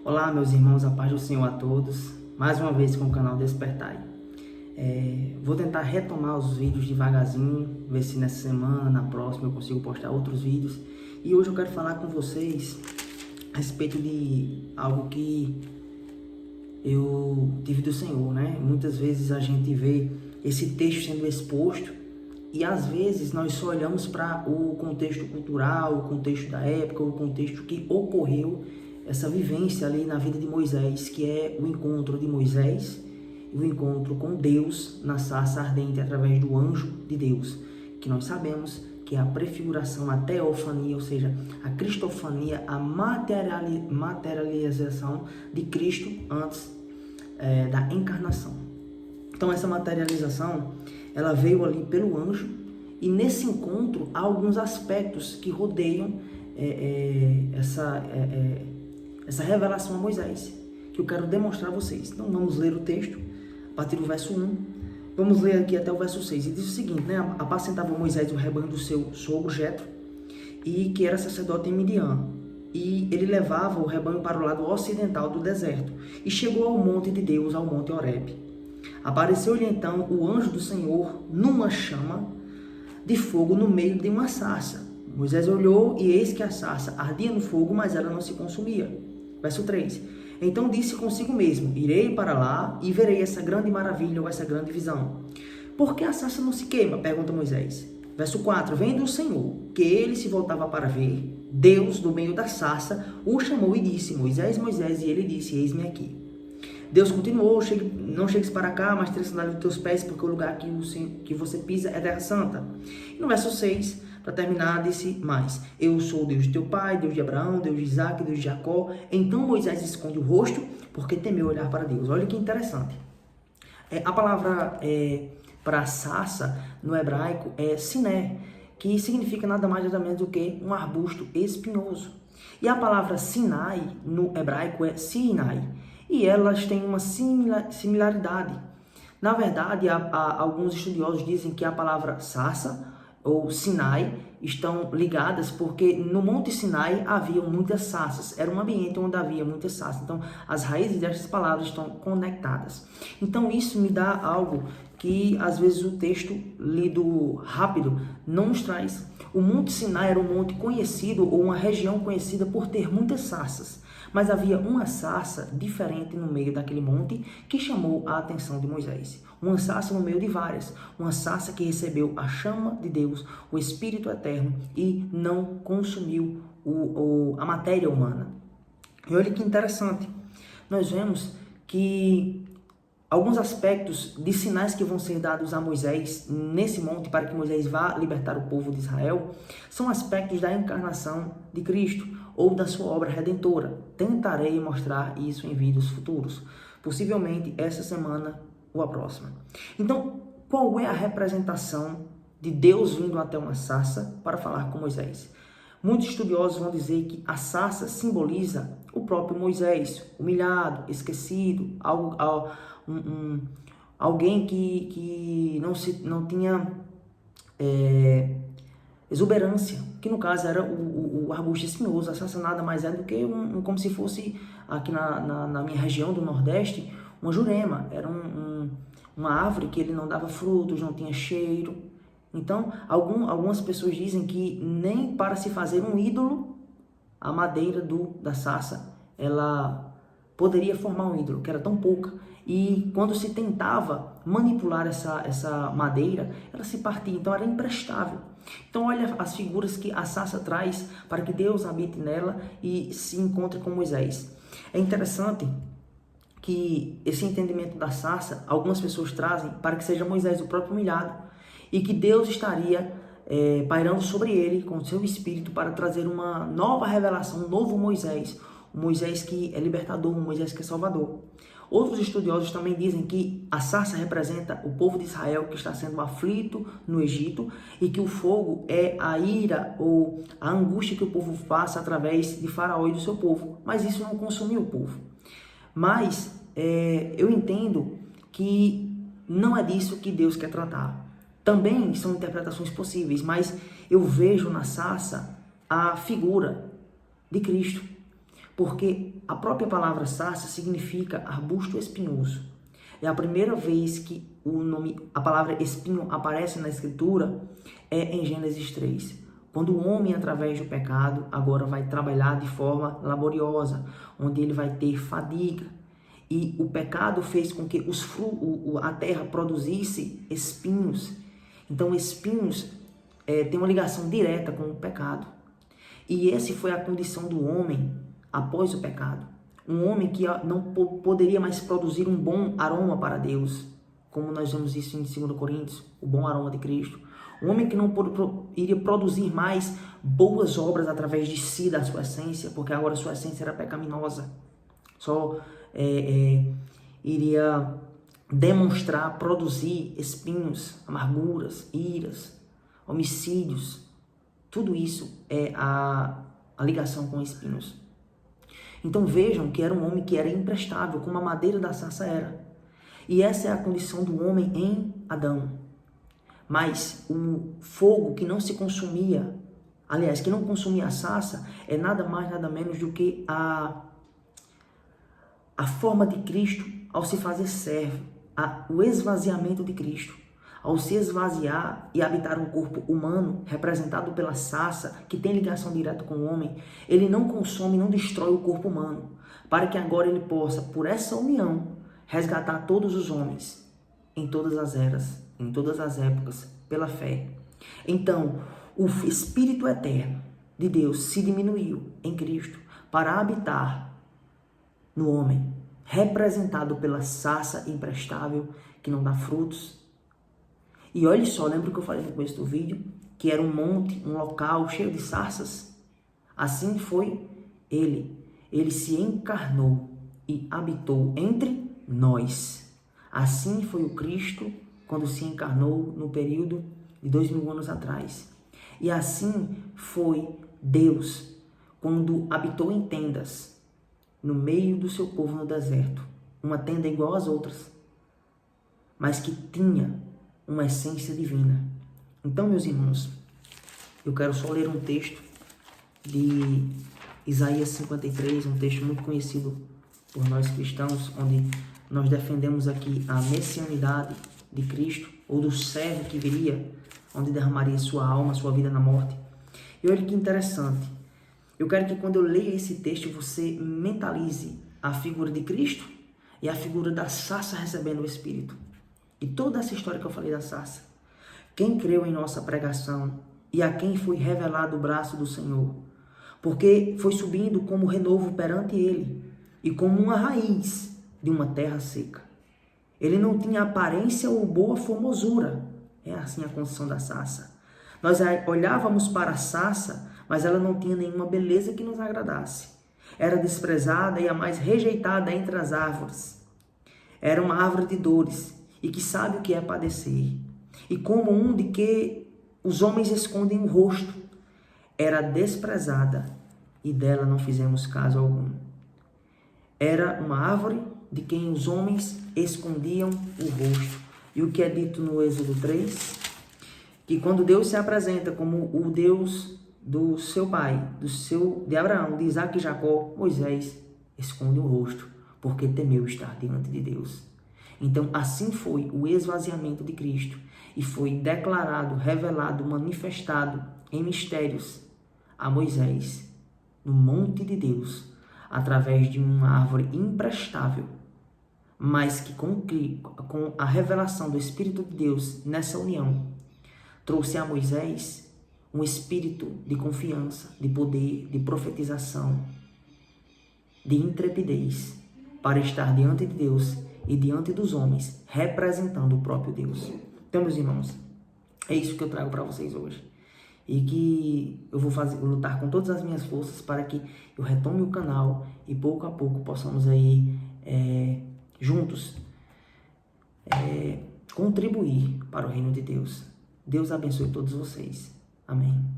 Olá, meus irmãos, a paz do Senhor a todos. Mais uma vez com o canal Despertai. Vou tentar retomar os vídeos devagarzinho, ver se nessa semana, na próxima, eu consigo postar outros vídeos. E hoje eu quero falar com vocês a respeito de algo que eu tive do Senhor, né? Muitas vezes a gente vê esse texto sendo exposto e às vezes nós só olhamos para o contexto cultural, o contexto da época, o contexto que ocorreu, essa vivência ali na vida de Moisés, que é o encontro de Moisés e o encontro com Deus na sarça ardente através do anjo de Deus, que nós sabemos que é a prefiguração, a teofania, ou seja, a cristofania, a materialização de Cristo antes da encarnação. Então essa materialização, ela veio ali pelo anjo, e nesse encontro há alguns aspectos que rodeiam essa revelação a Moisés, que eu quero demonstrar a vocês. Então vamos ler o texto, a partir do verso 1, vamos ler aqui até o verso 6, e diz o seguinte, né? Apacentava Moisés o rebanho do seu sogro Jetro, e que era sacerdote em Midian, e ele levava o rebanho para o lado ocidental do deserto, e chegou ao monte de Deus, ao monte Horebe. Apareceu-lhe então o anjo do Senhor numa chama de fogo no meio de uma sarça. Moisés olhou e eis que a sarça ardia no fogo, mas ela não se consumia. Verso 3. Então disse consigo mesmo, irei para lá e verei essa grande maravilha ou essa grande visão. Por que a sarça não se queima? Pergunta Moisés. Verso 4. Vendo o Senhor que ele se voltava para ver, Deus, do meio da sarça, o chamou e disse, Moisés, Moisés, e ele disse, eis-me aqui. Deus continuou, não chegues para cá, mas tira a sandália dos teus pés, porque o lugar que você pisa é terra santa. E no verso 6, para terminar, disse mais, eu sou o Deus de teu pai, Deus de Abraão, Deus de Isaac, Deus de Jacó. Então Moisés esconde o rosto, porque temeu olhar para Deus. Olha que interessante. A palavra para sarça, no hebraico, é siné, que significa nada mais nada menos do que um arbusto espinhoso. E a palavra Sinai, no hebraico, é Sinai. E elas têm uma similaridade. Na verdade, alguns estudiosos dizem que a palavra sarça ou Sinai estão ligadas porque no Monte Sinai havia muitas sarças. Era um ambiente onde havia muitas sarças. Então, as raízes destas palavras estão conectadas. Então, isso me dá algo que, às vezes, o texto lido rápido não nos traz. O Monte Sinai era um monte conhecido ou uma região conhecida por ter muitas sarças. Mas havia uma sarça diferente no meio daquele monte que chamou a atenção de Moisés. Uma sarça no meio de várias. Uma sarça que recebeu a chama de Deus, o Espírito Eterno, e não consumiu a matéria humana. E olha que interessante. Nós vemos que alguns aspectos de sinais que vão ser dados a Moisés nesse monte para que Moisés vá libertar o povo de Israel são aspectos da encarnação de Cristo ou da sua obra redentora. Tentarei mostrar isso em vídeos futuros, possivelmente essa semana ou a próxima. Então, qual é a representação de Deus vindo até uma sarça para falar com Moisés? Muitos estudiosos vão dizer que a sarça simboliza o próprio Moisés, humilhado, esquecido, alguém que não tinha exuberância, que no caso era o arbusto espinhoso. A sarça nada mais é do que como se fosse, aqui na minha região do Nordeste, uma jurema. Era uma árvore que ele não dava frutos, não tinha cheiro. Então, algumas pessoas dizem que nem para se fazer um ídolo, a madeira da sarça, ela poderia formar um ídolo, que era tão pouca. E quando se tentava manipular essa madeira, ela se partia, então era imprestável. Então olha as figuras que a sarça traz para que Deus habite nela e se encontre com Moisés. É interessante que esse entendimento da sarça, algumas pessoas trazem para que seja Moisés o próprio humilhado e que Deus estaria pairando sobre ele com o seu espírito para trazer uma nova revelação, um novo Moisés, um Moisés que é libertador, um Moisés que é salvador. Outros estudiosos também dizem que a sarça representa o povo de Israel que está sendo aflito no Egito e que o fogo é a ira ou a angústia que o povo passa através de Faraó e do seu povo. Mas isso não consumiu o povo. Mas eu entendo que não é disso que Deus quer tratar. Também são interpretações possíveis, mas eu vejo na sarça a figura de Cristo. Porque a própria palavra sarça significa arbusto espinhoso. É a primeira vez que a palavra espinho aparece na Escritura é em Gênesis 3. Quando o homem, através do pecado, agora vai trabalhar de forma laboriosa, onde ele vai ter fadiga. E o pecado fez com que a terra produzisse espinhos. Então, espinhos têm uma ligação direta com o pecado. E essa foi a condição do homem após o pecado. Um homem que não poderia mais produzir um bom aroma para Deus, como nós vemos isso em 2 Coríntios, o bom aroma de Cristo. Um homem que não iria produzir mais boas obras através de si, da sua essência, porque agora sua essência era pecaminosa. Só iria demonstrar, produzir espinhos, amarguras, iras, homicídios. Tudo isso é a ligação com espinhos. Então vejam que era um homem que era imprestável, como a madeira da sarça era. E essa é a condição do homem em Adão. Mas o fogo que não se consumia, aliás, que não consumia a sarça, é nada mais, nada menos do que a forma de Cristo ao se fazer servo, o esvaziamento de Cristo. Ao se esvaziar e habitar um corpo humano, representado pela sarça, que tem ligação direta com o homem, ele não consome, não destrói o corpo humano, para que agora ele possa, por essa união, resgatar todos os homens, em todas as eras, em todas as épocas, pela fé. Então, o Espírito eterno de Deus se diminuiu em Cristo para habitar no homem, representado pela sarça imprestável, que não dá frutos. E olha só, lembra que eu falei no começo do vídeo? Que era um monte, um local cheio de sarças? Assim foi ele. Ele se encarnou e habitou entre nós. Assim foi o Cristo quando se encarnou no período de 2000 anos atrás. E assim foi Deus quando habitou em tendas no meio do seu povo no deserto. Uma tenda igual às outras, mas que tinha uma essência divina. Então, meus irmãos, eu quero só ler um texto de Isaías 53, um texto muito conhecido por nós cristãos, onde nós defendemos aqui a messianidade de Cristo, ou do servo que viria, onde derramaria sua alma, sua vida na morte. E olha que interessante. Eu quero que quando eu leia esse texto, você mentalize a figura de Cristo e a figura da sarça recebendo o Espírito. E toda essa história que eu falei da sarça. Quem creu em nossa pregação e a quem foi revelado o braço do Senhor, porque foi subindo como renovo perante ele e como uma raiz de uma terra seca. Ele não tinha aparência ou boa formosura. É assim a condição da sarça. Nós olhávamos para a sarça, mas ela não tinha nenhuma beleza que nos agradasse. Era desprezada e a mais rejeitada entre as árvores. Era uma árvore de dores e que sabe o que é padecer. E como um de que os homens escondem o rosto, era desprezada e dela não fizemos caso algum. Era uma árvore de quem os homens escondiam o rosto. E o que é dito no Êxodo 3? Que quando Deus se apresenta como o Deus do seu pai, de Abraão, de Isaac e Jacó, Moisés esconde o rosto, porque temeu estar diante de Deus. Então, assim foi o esvaziamento de Cristo e foi declarado, revelado, manifestado em mistérios a Moisés, no monte de Deus, através de uma árvore imprestável, mas que com a revelação do Espírito de Deus nessa união, trouxe a Moisés um espírito de confiança, de poder, de profetização, de intrepidez, para estar diante de Deus e diante dos homens, representando o próprio Deus. Então, meus irmãos, é isso que eu trago para vocês hoje. E que eu vou lutar com todas as minhas forças para que eu retome o canal e pouco a pouco possamos aí, juntos, contribuir para o reino de Deus. Deus abençoe todos vocês. Amém.